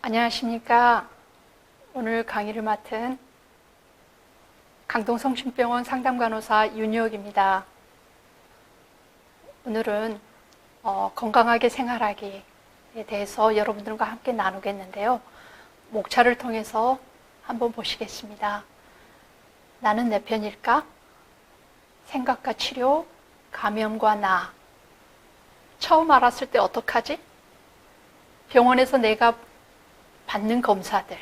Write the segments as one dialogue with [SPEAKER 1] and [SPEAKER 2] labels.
[SPEAKER 1] 안녕하십니까. 오늘 강의를 맡은 강동성심병원 상담간호사 윤희옥입니다. 오늘은 건강하게 생활하기에 대해서 여러분들과 함께 나누겠는데요. 목차를 통해서 한번 보시겠습니다. 나는 내 편일까? 생각과 치료, 감염과 나. 처음 알았을 때 어떡하지? 병원에서 내가 받는 검사들,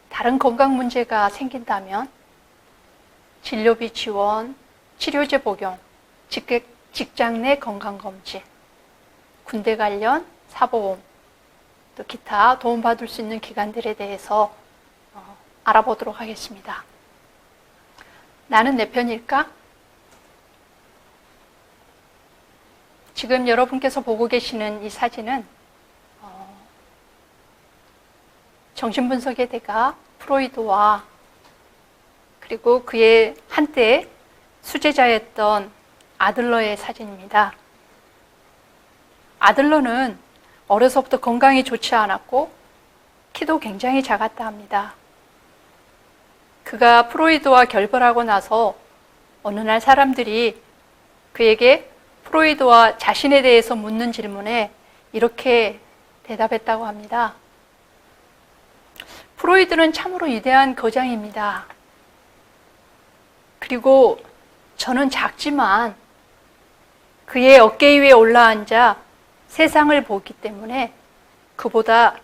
[SPEAKER 1] 다른 건강 문제가 생긴다면 진료비 지원, 치료제 복용, 직장 내 건강검진, 군대 관련 사보험, 또 기타 도움받을 수 있는 기관들에 대해서 알아보도록 하겠습니다. 나는 내 편일까? 지금 여러분께서 보고 계시는 이 사진은 정신분석의 대가 프로이드와 그리고 그의 한때 수제자였던 아들러의 사진입니다. 아들러는 어려서부터 건강이 좋지 않았고 키도 굉장히 작았다 합니다. 그가 프로이드와 결별하고 나서 어느 날 사람들이 그에게 프로이드와 자신에 대해서 묻는 질문에 이렇게 대답했다고 합니다. 프로이드는 참으로 위대한 거장입니다. 그리고 저는 작지만 그의 어깨 위에 올라앉아 세상을 보기 때문에 그보다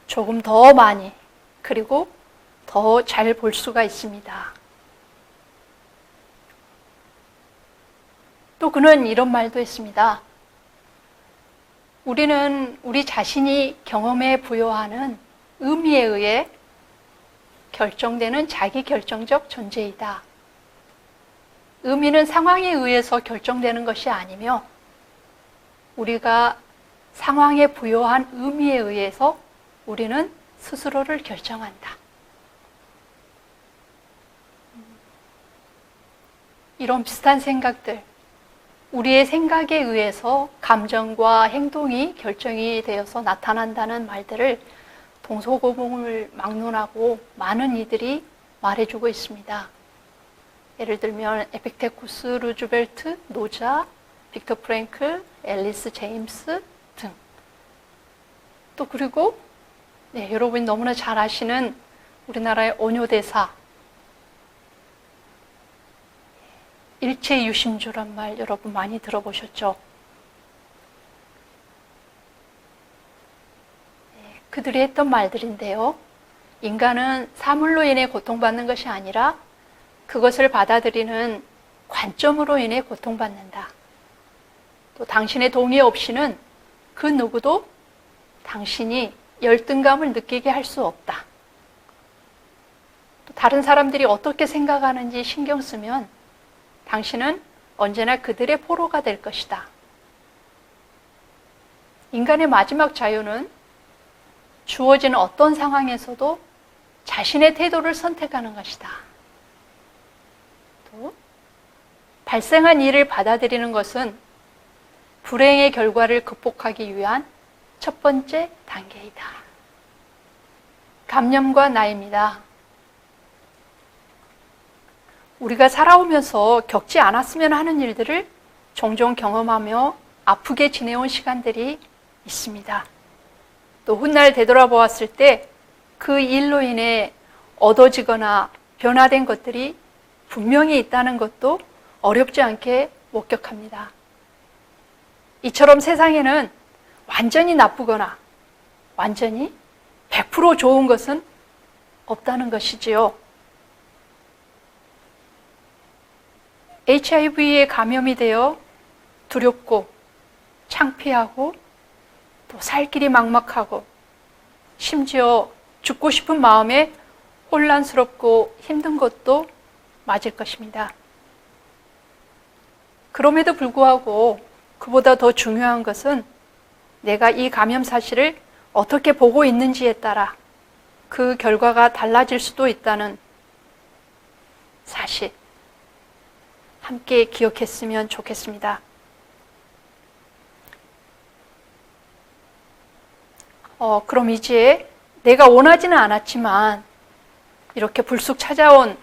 [SPEAKER 1] 조금 더 많이 그리고 더 잘 볼 수가 있습니다. 또 그는 이런 말도 했습니다. 우리는 우리 자신이 경험에 부여하는 의미에 의해 결정되는 자기 결정적 존재이다. 의미는 상황에 의해서 결정되는 것이 아니며 우리가 상황에 부여한 의미에 의해서 우리는 스스로를 결정한다. 이런 비슷한 생각들, 우리의 생각에 의해서 감정과 행동이 결정이 되어서 나타난다는 말들을 동서고금을 막론하고 많은 이들이 말해주고 있습니다. 예를 들면 에픽테쿠스, 루즈벨트, 노자, 빅터 프랭클, 앨리스 제임스 등. 또 그리고 여러분이 너무나 잘 아시는 우리나라의 온효대사 일체유심주란 말 여러분 많이 들어보셨죠? 그들이 했던 말들인데요. 인간은 사물로 인해 고통받는 것이 아니라 그것을 받아들이는 관점으로 인해 고통받는다. 또 당신의 동의 없이는 그 누구도 당신이 열등감을 느끼게 할 수 없다. 또 다른 사람들이 어떻게 생각하는지 신경 쓰면 당신은 언제나 그들의 포로가 될 것이다. 인간의 마지막 자유는 주어지는 어떤 상황에서도 자신의 태도를 선택하는 것이다. 또 발생한 일을 받아들이는 것은 불행의 결과를 극복하기 위한 첫 번째 단계이다. 감염과 나입니다. 우리가 살아오면서 겪지 않았으면 하는 일들을 종종 경험하며 아프게 지내온 시간들이 있습니다. 또 훗날 되돌아보았을 때 그 일로 인해 얻어지거나 변화된 것들이 분명히 있다는 것도 어렵지 않게 목격합니다. 이처럼 세상에는 완전히 나쁘거나 완전히 100% 좋은 것은 없다는 것이지요. HIV에 감염이 되어 두렵고 창피하고 또 살 길이 막막하고 심지어 죽고 싶은 마음에 혼란스럽고 힘든 것도 맞을 것입니다. 그럼에도 불구하고 그보다 더 중요한 것은 내가 이 감염 사실을 어떻게 보고 있는지에 따라 그 결과가 달라질 수도 있다는 사실, 함께 기억했으면 좋겠습니다. 그럼 이제 내가 원하지는 않았지만 이렇게 불쑥 찾아온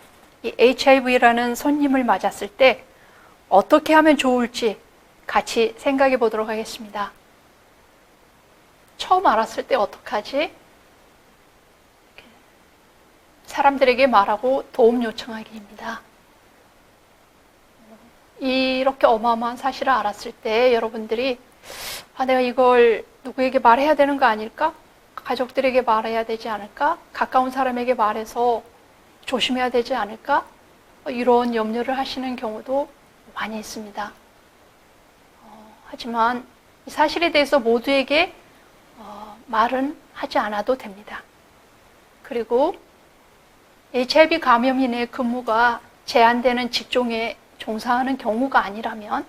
[SPEAKER 1] 이 HIV라는 손님을 맞았을 때 어떻게 하면 좋을지 같이 생각해 보도록 하겠습니다. 처음 알았을 때 어떡하지? 사람들에게 말하고 도움 요청하기입니다. 이렇게 어마어마한 사실을 알았을 때 여러분들이 내가 이걸 누구에게 말해야 되는 거 아닐까? 가족들에게 말해야 되지 않을까? 가까운 사람에게 말해서 조심해야 되지 않을까? 이런 염려를 하시는 경우도 많이 있습니다. 하지만 이 사실에 대해서 모두에게 말은 하지 않아도 됩니다. 그리고 HIV 감염인의 근무가 제한되는 직종에 종사하는 경우가 아니라면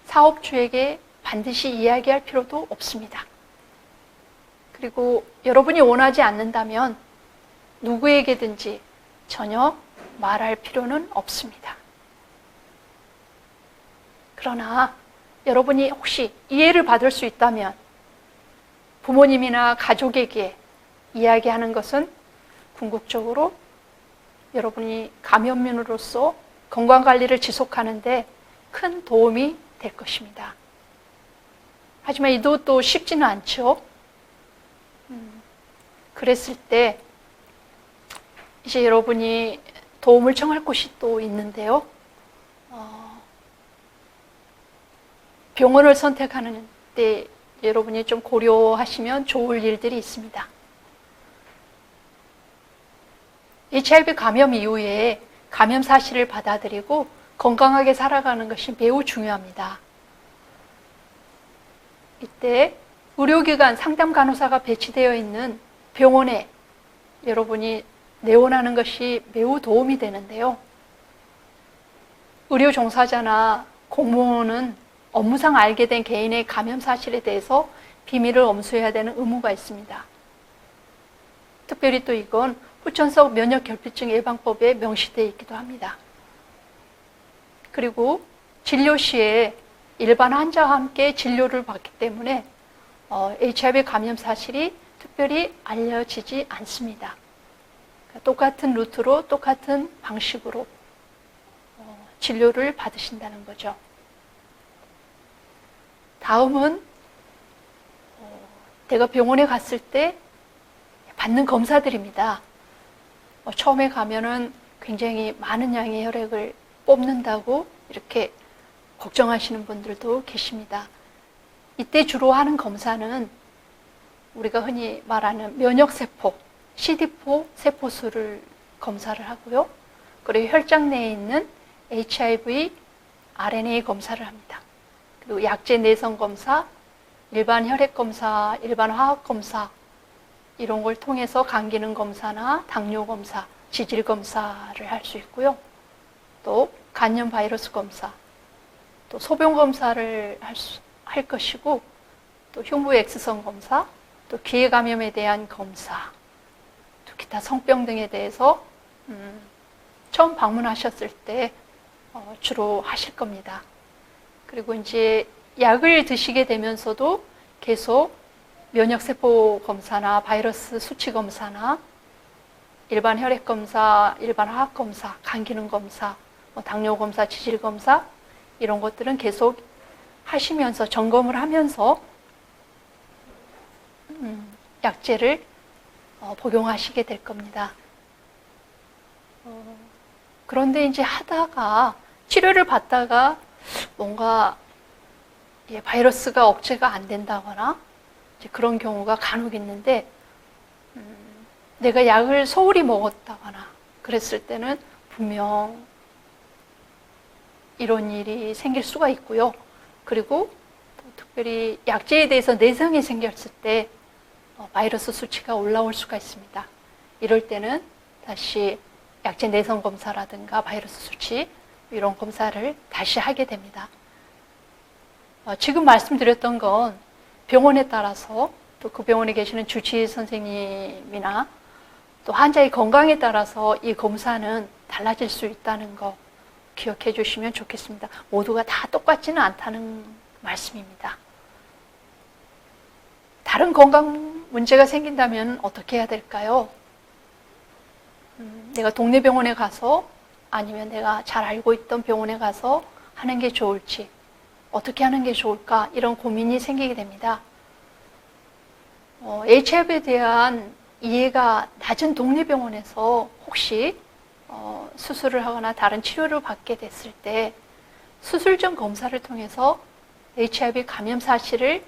[SPEAKER 1] 사업주에게 반드시 이야기할 필요도 없습니다. 그리고 여러분이 원하지 않는다면 누구에게든지 전혀 말할 필요는 없습니다. 그러나 여러분이 혹시 이해를 받을 수 있다면 부모님이나 가족에게 이야기하는 것은 궁극적으로 여러분이 감염민으로서 건강관리를 지속하는데 큰 도움이 될 것입니다. 하지만 이것도 쉽지는 않죠. 그랬을 때 이제 여러분이 도움을 청할 곳이 또 있는데요. 병원을 선택하는 때 여러분이 좀 고려하시면 좋을 일들이 있습니다. HIV 감염 이후에 감염 사실을 받아들이고 건강하게 살아가는 것이 매우 중요합니다. 이때 의료기관 상담 간호사가 배치되어 있는 병원에 여러분이 내원하는 것이 매우 도움이 되는데요. 의료 종사자나 공무원은 업무상 알게 된 개인의 감염 사실에 대해서 비밀을 엄수해야 되는 의무가 있습니다. 특별히 또 이건 후천성 면역결핍증 예방법에 명시되어 있기도 합니다. 그리고 진료 시에 일반 환자와 함께 진료를 받기 때문에 HIV 감염 사실이 특별히 알려지지 않습니다. 그러니까 똑같은 루트로 똑같은 방식으로 진료를 받으신다는 거죠. 다음은 내가 병원에 갔을 때 받는 검사들입니다. 처음에 가면은 굉장히 많은 양의 혈액을 뽑는다고 이렇게 걱정하시는 분들도 계십니다. 이때 주로 하는 검사는 우리가 흔히 말하는 면역세포, CD4 세포수를 검사를 하고요. 그리고 혈장 내에 있는 HIV RNA 검사를 합니다. 그리고 약제 내성 검사, 일반 혈액 검사, 일반 화학 검사 이런 걸 통해서 간 기능 검사나 당뇨 검사, 지질 검사를 할 수 있고요. 또 간염 바이러스 검사, 또 소변 검사를 할 것이고, 또 흉부 X선 검사, 또 기회 감염에 대한 검사, 또 기타 성병 등에 대해서 처음 방문하셨을 때 주로 하실 겁니다. 그리고 이제 약을 드시게 되면서도 계속 면역세포 검사나 바이러스 수치 검사나 일반 혈액 검사, 일반 화학 검사, 간 기능 검사, 당뇨 검사, 지질 검사 이런 것들은 계속 하시면서 점검을 하면서 약제를 복용하시게 될 겁니다. 그런데 이제 하다가 치료를 받다가 뭔가 바이러스가 억제가 안 된다거나 이제 그런 경우가 간혹 있는데 내가 약을 소홀히 먹었다거나 그랬을 때는 분명 이런 일이 생길 수가 있고요. 그리고 특별히 약제에 대해서 내성이 생겼을 때 바이러스 수치가 올라올 수가 있습니다. 이럴 때는 다시 약제 내성 검사라든가 바이러스 수치 이런 검사를 다시 하게 됩니다. 지금 말씀드렸던 건 병원에 따라서 또 그 병원에 계시는 주치의 선생님이나 또 환자의 건강에 따라서 이 검사는 달라질 수 있다는 거 기억해 주시면 좋겠습니다. 모두가 다 똑같지는 않다는 말씀입니다. 다른 건강 문제가 생긴다면 어떻게 해야 될까요? 내가 동네 병원에 가서 아니면 내가 잘 알고 있던 병원에 가서 하는 게 좋을지, 어떻게 하는 게 좋을까, 이런 고민이 생기게 됩니다. HIV에 대한 이해가 낮은 동네 병원에서 혹시 수술을 하거나 다른 치료를 받게 됐을 때 수술 전 검사를 통해서 HIV 감염 사실을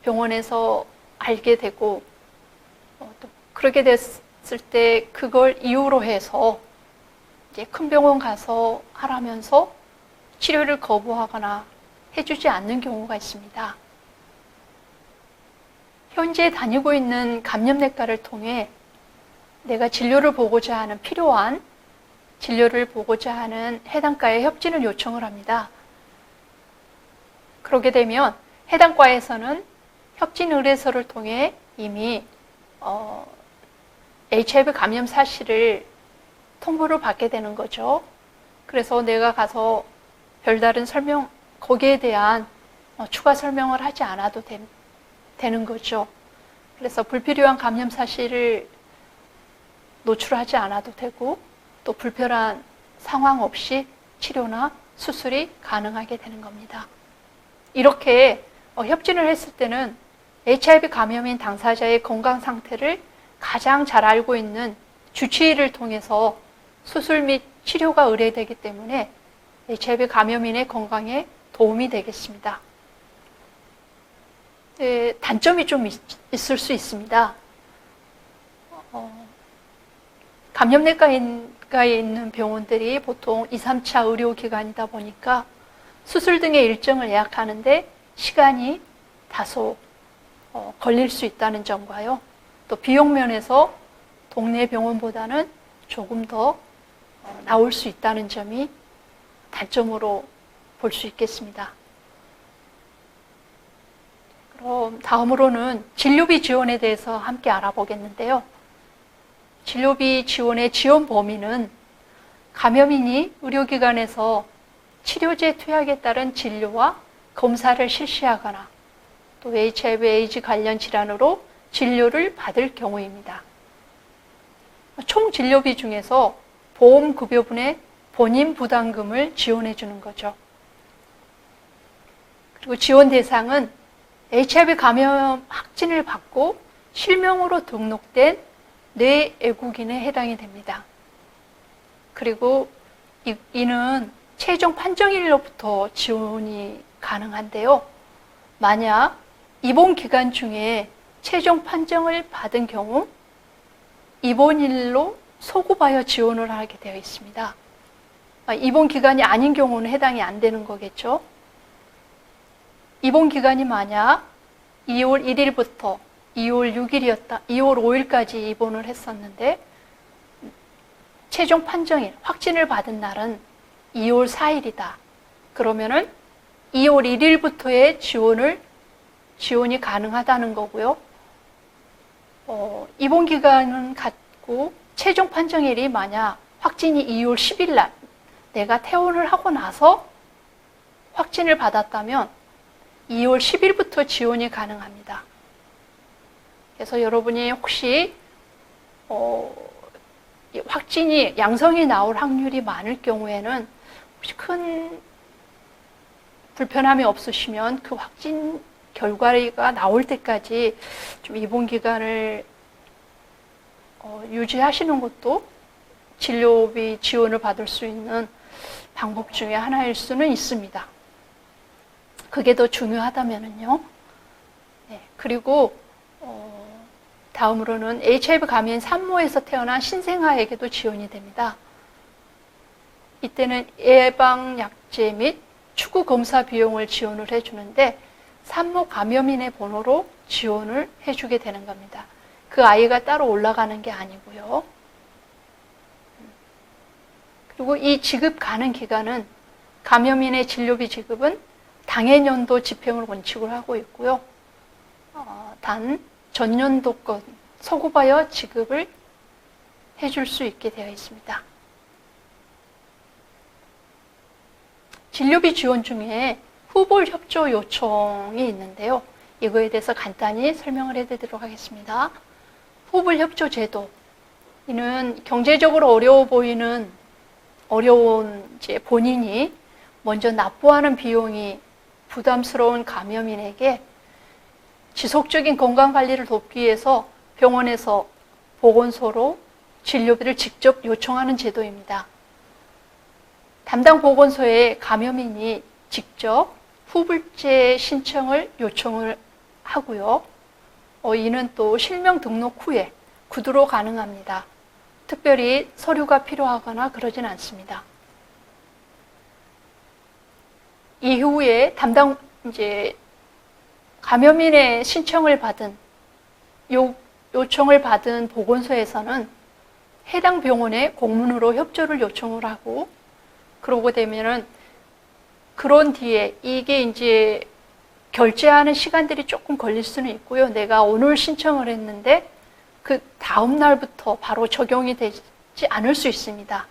[SPEAKER 1] 병원에서 알게 되고 또 그렇게 됐을 때 그걸 이유로 해서 이제 큰 병원 가서 하라면서 치료를 거부하거나 해주지 않는 경우가 있습니다. 현재 다니고 있는 감염내과를 통해 내가 진료를 보고자 하는 필요한 진료를 보고자 하는 해당 과에 협진을 요청을 합니다. 그렇게 되면 해당 과에서는 협진 의뢰서를 통해 이미 HIV 감염 사실을 통보를 받게 되는 거죠. 그래서 내가 가서 별다른 설명, 거기에 대한 추가 설명을 하지 않아도 되는 거죠. 그래서 불필요한 감염 사실을 노출하지 않아도 되고 또 불편한 상황 없이 치료나 수술이 가능하게 되는 겁니다. 이렇게 협진을 했을 때는 HIV 감염인 당사자의 건강 상태를 가장 잘 알고 있는 주치의를 통해서 수술 및 치료가 의뢰되기 때문에 HIV 감염인의 건강에 도움이 되겠습니다. 단점이 좀 있을 수 있습니다. 감염내과에 있는 병원들이 보통 2, 3차 의료기관이다 보니까 수술 등의 일정을 예약하는데 시간이 다소 걸릴 수 있다는 점과요. 또 비용 면에서 동네 병원보다는 조금 더 나올 수 있다는 점이 단점으로 볼 수 있겠습니다. 그럼 다음으로는 진료비 지원에 대해서 함께 알아보겠는데요. 진료비 지원의 지원 범위는 감염인이 의료기관에서 치료제 투약에 따른 진료와 검사를 실시하거나 또 HIV 에이즈 관련 질환으로 진료를 받을 경우입니다. 총 진료비 중에서 보험급여분의 본인 부담금을 지원해 주는 거죠. 그리고 지원 대상은 HIV 감염 확진을 받고 실명으로 등록된 뇌애국인에 해당이 됩니다. 그리고 이는 최종 판정일로부터 지원이 가능한데요. 만약 입원 기간 중에 최종 판정을 받은 경우 입원일로 소급하여 지원을 하게 되어 있습니다. 입원 기간이 아닌 경우는 해당이 안 되는 거겠죠. 입원 기간이 만약 2월 1일부터 2월 6일이었다, 2월 5일까지 입원을 했었는데 최종 판정일, 확진을 받은 날은 2월 4일이다. 그러면은 2월 1일부터의 지원이 가능하다는 거고요. 입원 기간은 같고 최종 판정일이 만약 확진이 2월 10일 날 내가 퇴원을 하고 나서 확진을 받았다면 2월 10일부터 지원이 가능합니다. 그래서 여러분이 혹시 확진이 양성이 나올 확률이 많을 경우에는 혹시 큰 불편함이 없으시면 그 확진 결과가 나올 때까지 좀 입원 기간을 유지하시는 것도 진료비 지원을 받을 수 있는 방법 중에 하나일 수는 있습니다. 그게 더 중요하다면은요. 네, 그리고 다음으로는 HIV 감염 산모에서 태어난 신생아에게도 지원이 됩니다. 이때는 예방약제 및 추구 검사 비용을 지원을 해주는데 산모 감염인의 번호로 지원을 해주게 되는 겁니다. 그 아이가 따로 올라가는 게 아니고요. 그리고 이 지급 가능 기간은 감염인의 진료비 지급은 당해년도 집행을 원칙으로 하고 있고요. 단 전년도권 소급하여 지급을 해줄 수 있게 되어 있습니다. 진료비 지원 중에 후불 협조 요청이 있는데요. 이거에 대해서 간단히 설명을 해드리도록 하겠습니다. 후불협조 제도. 이는 경제적으로 어려워 보이는 어려운 이제 본인이 먼저 납부하는 비용이 부담스러운 감염인에게 지속적인 건강관리를 돕기 위해서 병원에서 보건소로 진료비를 직접 요청하는 제도입니다. 담당 보건소에 감염인이 직접 후불제 신청을 요청을 하고요. 이는 또 실명 등록 후에 구두로 가능합니다. 특별히 서류가 필요하거나 그러진 않습니다. 이후에 담당 이제 감염인의 신청을 받은 요청을 받은 보건소에서는 해당 병원에 공문으로 협조를 요청을 하고 그러고 되면은 그런 뒤에 이게 이제 결제하는 시간들이 조금 걸릴 수는 있고요. 내가 오늘 신청을 했는데 그 다음 날부터 바로 적용이 되지 않을 수 있습니다.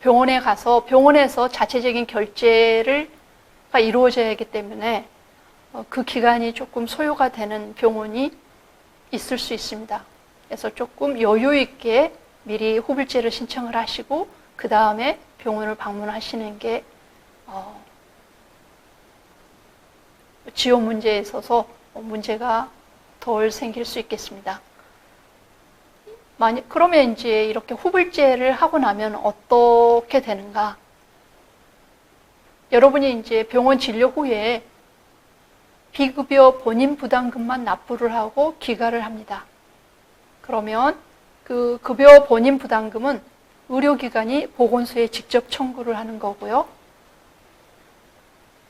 [SPEAKER 1] 병원에 가서 병원에서 자체적인 결제가 이루어져야 하기 때문에 그 기간이 조금 소요가 되는 병원이 있을 수 있습니다. 그래서 조금 여유 있게 미리 후불제를 신청을 하시고 그 다음에 병원을 방문하시는 게 지원 문제에 있어서 문제가 덜 생길 수 있겠습니다. 그러면 이제 이렇게 후불제를 하고 나면 어떻게 되는가? 여러분이 이제 병원 진료 후에 비급여 본인 부담금만 납부를 하고 귀가를 합니다. 그러면 그 급여 본인 부담금은 의료기관이 보건소에 직접 청구를 하는 거고요.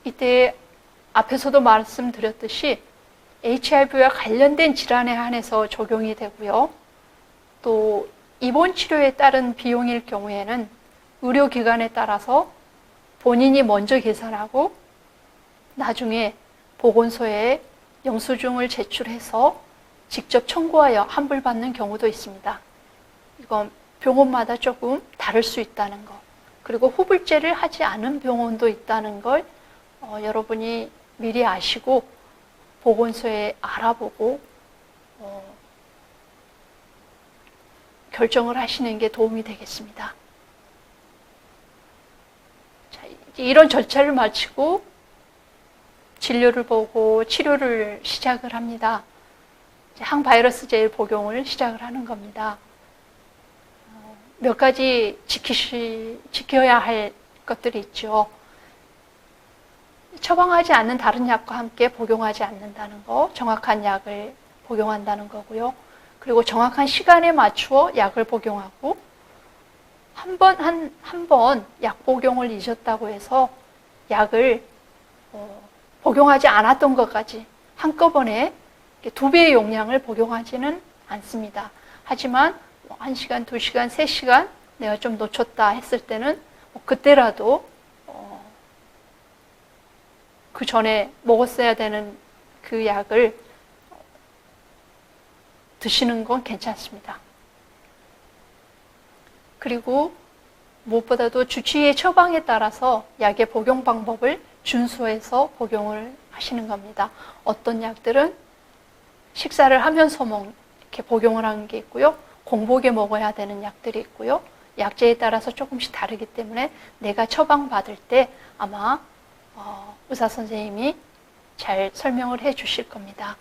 [SPEAKER 1] 이때 앞에서도 말씀드렸듯이 HIV와 관련된 질환에 한해서 적용이 되고요. 또 입원 치료에 따른 비용일 경우에는 의료기관에 따라서 본인이 먼저 계산하고 나중에 보건소에 영수증을 제출해서 직접 청구하여 환불받는 경우도 있습니다. 이건 병원마다 조금 다를 수 있다는 것. 그리고 후불제를 하지 않은 병원도 있다는 걸 여러분이 미리 아시고 보건소에 알아보고 결정을 하시는 게 도움이 되겠습니다. 자, 이런 절차를 마치고 진료를 보고 치료를 시작을 합니다. 항바이러스제를 복용을 시작을 하는 겁니다. 몇 가지 지켜야 할 것들이 있죠. 처방하지 않는 다른 약과 함께 복용하지 않는다는 거, 정확한 약을 복용한다는 거고요. 그리고 정확한 시간에 맞추어 약을 복용하고 한 번 약 복용을 잊었다고 해서 약을 복용하지 않았던 것까지 한꺼번에 2배의 용량을 복용하지는 않습니다. 하지만 1시간, 2시간, 3시간 내가 좀 놓쳤다 했을 때는 그때라도 그 전에 먹었어야 되는 그 약을 드시는 건 괜찮습니다. 그리고 무엇보다도 주치의의 처방에 따라서 약의 복용 방법을 준수해서 복용을 하시는 겁니다. 어떤 약들은 식사를 하면서 이렇게 복용을 하는 게 있고요. 공복에 먹어야 되는 약들이 있고요. 약제에 따라서 조금씩 다르기 때문에 내가 처방받을 때 아마 의사 선생님이 잘 설명을 해 주실 겁니다.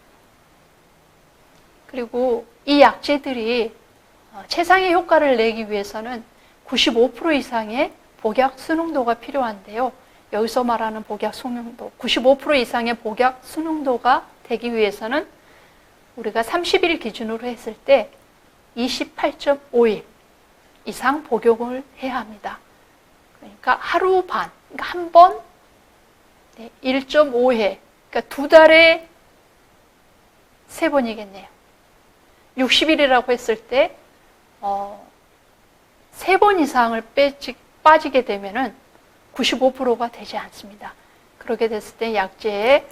[SPEAKER 1] 그리고 이 약제들이 최상의 효과를 내기 위해서는 95% 이상의 복약 순응도가 필요한데요. 여기서 말하는 복약 순응도, 95% 이상의 복약 순응도가 되기 위해서는 우리가 30일 기준으로 했을 때 28.5일 이상 복용을 해야 합니다. 그러니까 하루 반, 그러니까 한 번 1.5회, 그러니까 2달에 3번이겠네요. 60일이라고 했을 때 3번 이상을 빠지게 되면은 95%가 되지 않습니다. 그렇게 됐을 때 약제의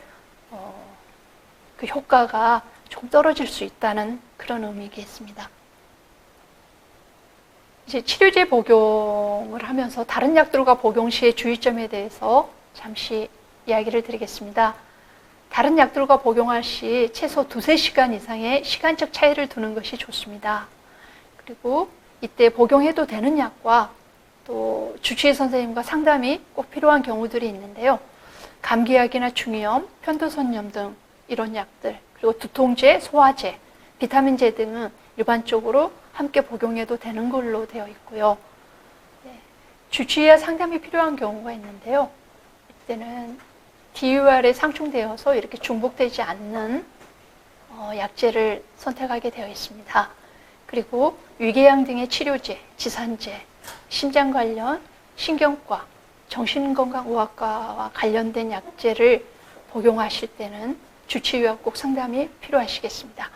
[SPEAKER 1] 그 효과가 좀 떨어질 수 있다는 그런 의미겠습니다. 이제 치료제 복용을 하면서 다른 약들과 복용 시의 주의점에 대해서 잠시 이야기를 드리겠습니다. 다른 약들과 복용할 시 최소 2~3시간 이상의 시간적 차이를 두는 것이 좋습니다. 그리고 이때 복용해도 되는 약과 또 주치의 선생님과 상담이 꼭 필요한 경우들이 있는데요. 감기약이나 중이염, 편도선염 등 이런 약들, 그리고 두통제, 소화제, 비타민제 등은 일반적으로 함께 복용해도 되는 걸로 되어 있고요. 주치의와 상담이 필요한 경우가 있는데요. 이때는 DUR에 상충되어서 이렇게 중복되지 않는 약제를 선택하게 되어 있습니다. 그리고 위궤양 등의 치료제, 지산제, 심장 관련, 신경과, 정신건강의학과와 관련된 약제를 복용하실 때는 주치의와 꼭 상담이 필요하시겠습니다.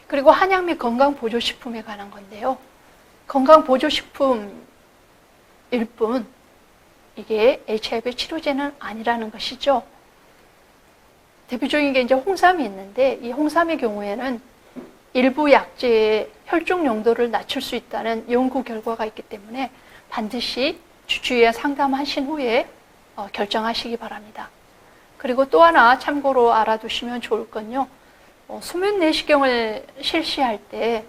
[SPEAKER 1] 그리고 한약 및 건강보조식품에 관한 건데요. 건강보조식품일 뿐 이게 HIV 치료제는 아니라는 것이죠. 대표적인 게 이제 홍삼이 있는데 이 홍삼의 경우에는 일부 약제의 혈중 용도를 낮출 수 있다는 연구 결과가 있기 때문에 반드시 주치의와 상담하신 후에 결정하시기 바랍니다. 그리고 또 하나 참고로 알아두시면 좋을 건요. 수면 내시경을 실시할 때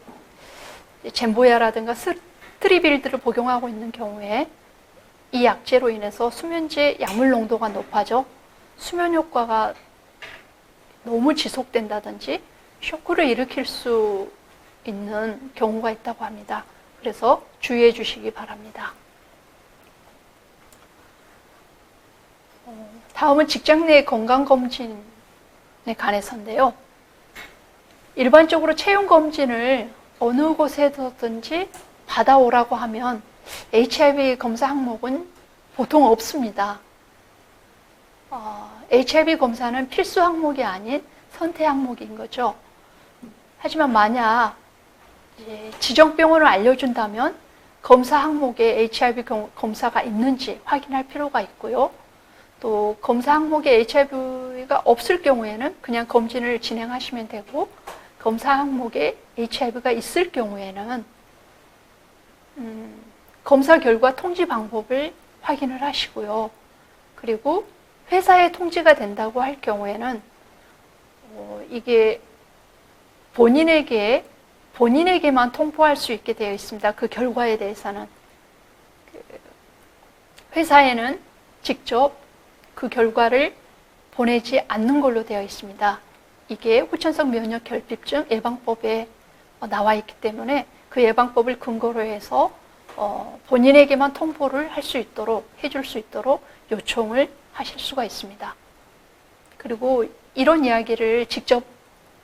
[SPEAKER 1] 젠보야라든가 스트리빌드를 복용하고 있는 경우에 이 약제로 인해서 수면제 약물 농도가 높아져 수면 효과가 너무 지속된다든지 쇼크를 일으킬 수 있는 경우가 있다고 합니다. 그래서 주의해 주시기 바랍니다. 다음은 직장 내 건강검진에 관해서인데요. 일반적으로 체온검진을 어느 곳에서든지 받아오라고 하면 HIV 검사 항목은 보통 없습니다. HIV 검사는 필수 항목이 아닌 선택 항목인 거죠. 하지만 만약 지정병원을 알려준다면 검사 항목에 HIV 검사가 있는지 확인할 필요가 있고요. 또 검사 항목에 HIV가 없을 경우에는 그냥 검진을 진행하시면 되고, 검사 항목에 HIV가 있을 경우에는 검사 결과 통지 방법을 확인을 하시고요. 그리고 회사에 통지가 된다고 할 경우에는 이게 본인에게만 통보할 수 있게 되어 있습니다. 그 결과에 대해서는 회사에는 직접 그 결과를 보내지 않는 걸로 되어 있습니다. 이게 후천성 면역 결핍증 예방법에 나와 있기 때문에 그 예방법을 근거로 해서 본인에게만 통보를 해줄 수 있도록 요청을 하실 수가 있습니다. 그리고 이런 이야기를 직접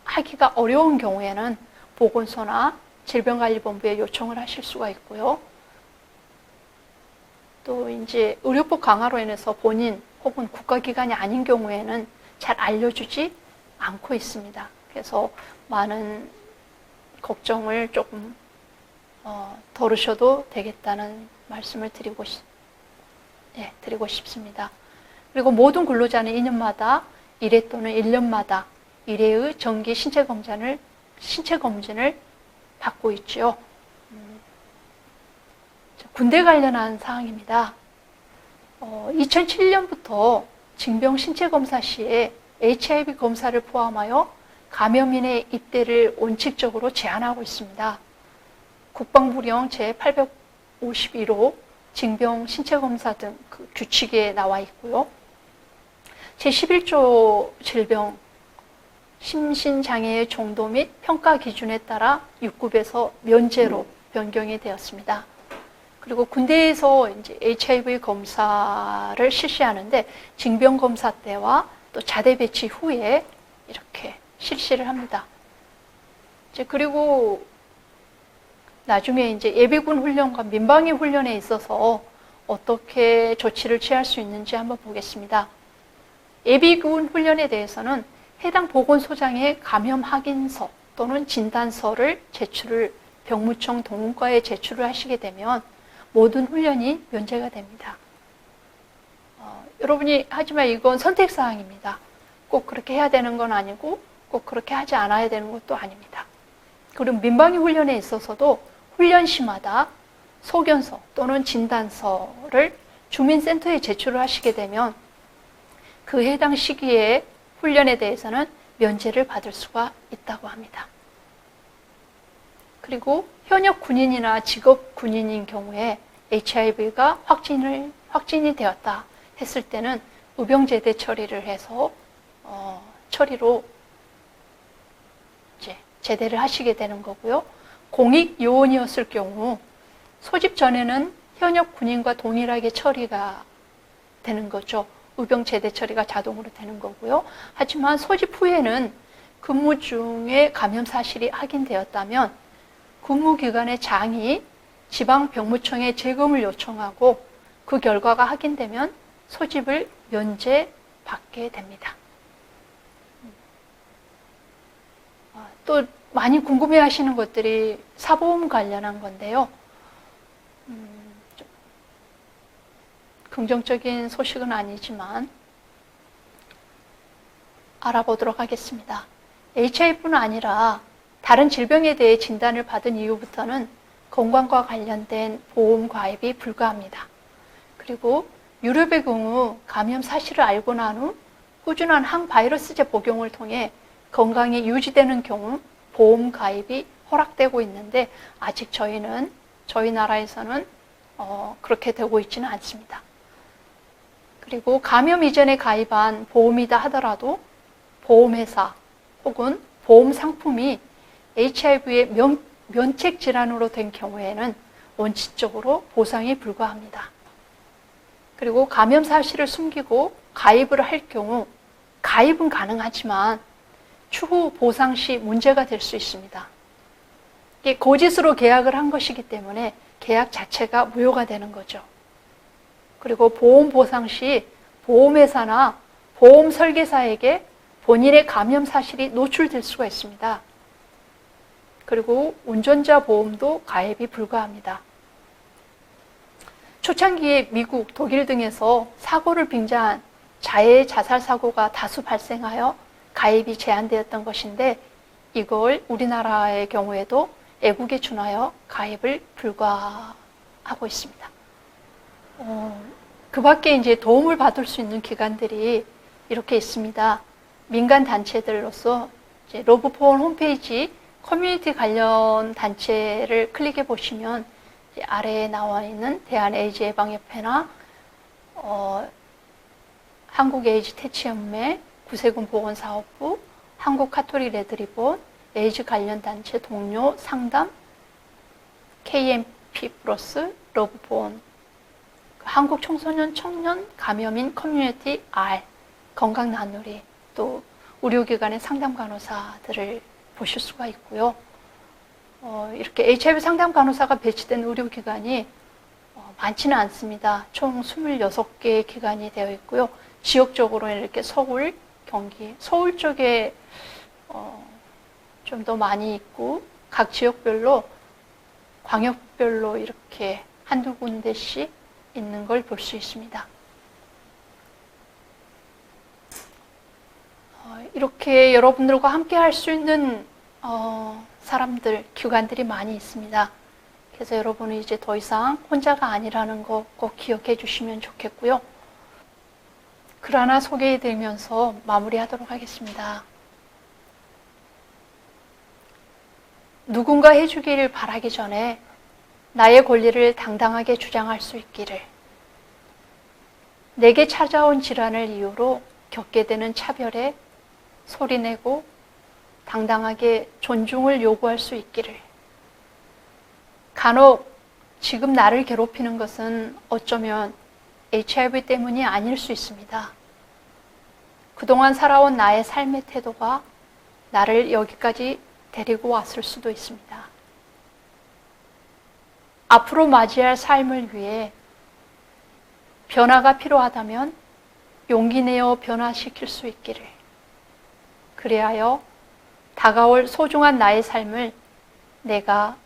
[SPEAKER 1] 하기가 어려운 경우에는 보건소나 질병관리본부에 요청을 하실 수가 있고요. 또 이제 의료법 강화로 인해서 본인 혹은 국가기관이 아닌 경우에는 잘 알려주지 않고 있습니다. 그래서 많은 걱정을 조금 덜으셔도 되겠다는 말씀을 드리고 싶습니다. 그리고 모든 근로자는 2년마다 1회 또는 1년마다 1회의 정기 신체 검진을 받고 있죠. 군대 관련한 사항입니다. 2007년부터 징병 신체 검사 시에 HIV 검사를 포함하여 감염인의 입대를 원칙적으로 제한하고 있습니다. 국방부령 제851호 징병 신체 검사 등 그 규칙에 나와 있고요. 제11조 질병 심신장애의 정도 및 평가 기준에 따라 6급에서 면제로 변경이 되었습니다. 그리고 군대에서 이제 HIV 검사를 실시하는데 징병 검사 때와 또 자대 배치 후에 이렇게 실시를 합니다. 그리고 나중에 이제 예비군 훈련과 민방위 훈련에 있어서 어떻게 조치를 취할 수 있는지 한번 보겠습니다. 예비군 훈련에 대해서는 해당 보건소장의 감염 확인서 또는 진단서를 병무청 동문과에 제출을 하시게 되면 모든 훈련이 면제가 됩니다. 여러분이 하지만 이건 선택사항입니다. 꼭 그렇게 해야 되는 건 아니고 꼭 그렇게 하지 않아야 되는 것도 아닙니다. 그리고 민방위 훈련에 있어서도 훈련시마다 소견서 또는 진단서를 주민센터에 제출을 하시게 되면 그 해당 시기에 훈련에 대해서는 면제를 받을 수가 있다고 합니다. 그리고 현역 군인이나 직업 군인인 경우에 HIV가 확진이 되었다 했을 때는 의병제대 처리를 해서 처리로 이제 제대를 하시게 되는 거고요. 공익 요원이었을 경우 소집 전에는 현역 군인과 동일하게 처리가 되는 거죠. 의병 제대 처리가 자동으로 되는 거고요. 하지만 소집 후에는 근무 중에 감염 사실이 확인되었다면 근무 기간의 장이 지방병무청에 재검을 요청하고 그 결과가 확인되면 소집을 면제받게 됩니다. 또 많이 궁금해하시는 것들이 사보험 관련한 건데요. 긍정적인 소식은 아니지만 알아보도록 하겠습니다. HIV뿐 아니라 다른 질병에 대해 진단을 받은 이후부터는 건강과 관련된 보험 가입이 불가합니다. 그리고 유럽의 경우 감염 사실을 알고 난 후 꾸준한 항바이러스제 복용을 통해 건강이 유지되는 경우 보험 가입이 허락되고 있는데 아직 저희 나라에서는 그렇게 되고 있지는 않습니다. 그리고 감염 이전에 가입한 보험이다 하더라도 보험회사 혹은 보험 상품이 HIV의 면책 질환으로 된 경우에는 원칙적으로 보상이 불가합니다. 그리고 감염 사실을 숨기고 가입을 할 경우 가입은 가능하지만 추후 보상 시 문제가 될 수 있습니다. 이게 거짓으로 계약을 한 것이기 때문에 계약 자체가 무효가 되는 거죠. 그리고 보험 보상 시 보험회사나 보험 설계사에게 본인의 감염 사실이 노출될 수가 있습니다. 그리고 운전자 보험도 가입이 불가합니다. 초창기에 미국, 독일 등에서 사고를 빙자한 자해 자살 사고가 다수 발생하여 가입이 제한되었던 것인데 이걸 우리나라의 경우에도 애국에 준하여 가입을 불가하고 있습니다. 그 밖에 이제 도움을 받을 수 있는 기관들이 이렇게 있습니다. 민간 단체들로서 이제 러브포원 홈페이지 커뮤니티 관련 단체를 클릭해 보시면 아래에 나와 있는 대한에이즈예방협회나 한국에이즈 퇴치연맹, 구세군 보건사업부, 한국카톨릭 레드리본, 에이즈 관련 단체 동료 상담, KMP 플러스, 러브보온, 한국 청소년 청년 감염인 커뮤니티 R, 건강 나누리, 또 의료기관의 상담 간호사들을 보실 수가 있고요. 이렇게 HIV 상담 간호사가 배치된 의료기관이 많지는 않습니다. 총 26개의 기관이 되어 있고요. 지역적으로는 이렇게 서울, 경기, 서울 쪽에 좀 더 많이 있고 각 지역별로 광역별로 이렇게 한두 군데씩 있는 걸 볼 수 있습니다. 이렇게 여러분들과 함께 할 수 있는 사람들, 기관들이 많이 있습니다. 그래서 여러분은 이제 더 이상 혼자가 아니라는 거 꼭 기억해 주시면 좋겠고요. 글 하나 소개해 드리면서 마무리하도록 하겠습니다. 누군가 해주기를 바라기 전에 나의 권리를 당당하게 주장할 수 있기를, 내게 찾아온 질환을 이유로 겪게 되는 차별에 소리내고 당당하게 존중을 요구할 수 있기를, 간혹 지금 나를 괴롭히는 것은 어쩌면 HIV 때문이 아닐 수 있습니다. 그동안 살아온 나의 삶의 태도가 나를 여기까지 데리고 왔을 수도 있습니다. 앞으로 맞이할 삶을 위해 변화가 필요하다면 용기 내어 변화시킬 수 있기를, 그리하여 다가올 소중한 나의 삶을 내가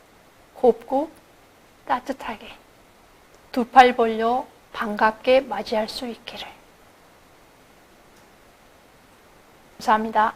[SPEAKER 1] 곱고 따뜻하게 두 팔 벌려 반갑게 맞이할 수 있기를. 감사합니다.